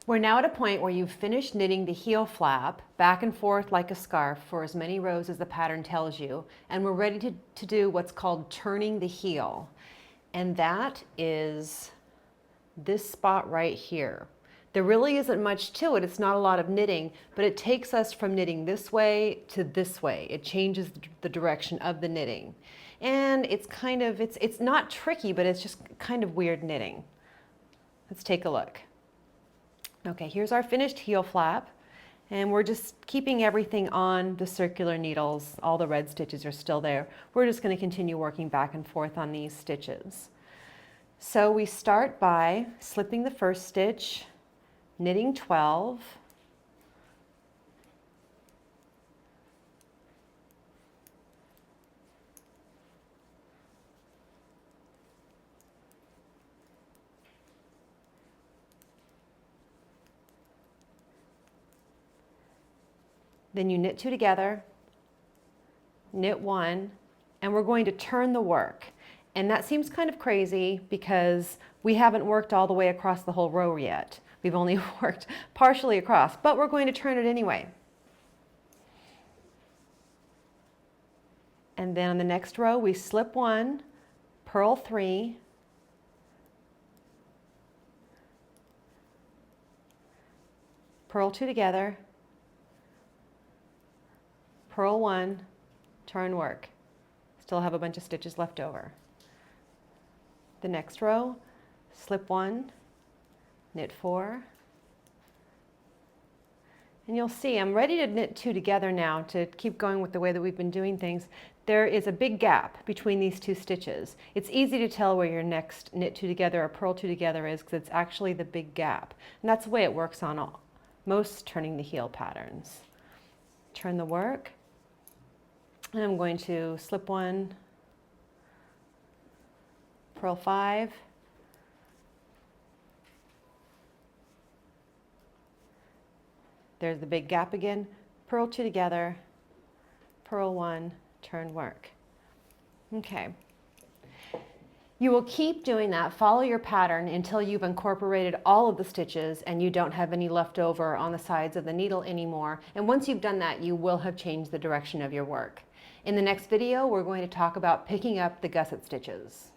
We're now at a point where you've finished knitting the heel flap back and forth like a scarf for as many rows as the pattern tells you, and we're ready to do what's called turning the heel. And that is this spot right here. There really isn't much to it. It's not a lot of knitting, but it takes us from knitting this way to this way. It changes the direction of the knitting. And it's kind of, it's not tricky, but it's just kind of weird knitting. Let's take a look. Okay, here's our finished heel flap, and we're just keeping everything on the circular needles. All the red stitches are still there. We're just going to continue working back and forth on these stitches. So we start by slipping the first stitch, knitting 12, then you knit 2 together, knit 1, and we're going to turn the work. And that seems kind of crazy because we haven't worked all the way across the whole row yet. We've only worked partially across, but we're going to turn it anyway. And then on the next row, we slip 1, purl 3, purl 2 together, purl 1, turn work. Still have a bunch of stitches left over. The next row, slip 1, knit 4, and you'll see I'm ready to knit 2 together now to keep going with the way that we've been doing things. There is a big gap between these 2 stitches. It's easy to tell where your next knit 2 together or purl 2 together is because it's actually the big gap. And that's the way it works on most turning the heel patterns. Turn the work, and I'm going to slip 1, purl 5, there's the big gap again, purl 2 together, purl 1, turn work. Okay. You will keep doing that, follow your pattern until you've incorporated all of the stitches and you don't have any left over on the sides of the needle anymore. And once you've done that, you will have changed the direction of your work. In the next video, we're going to talk about picking up the gusset stitches.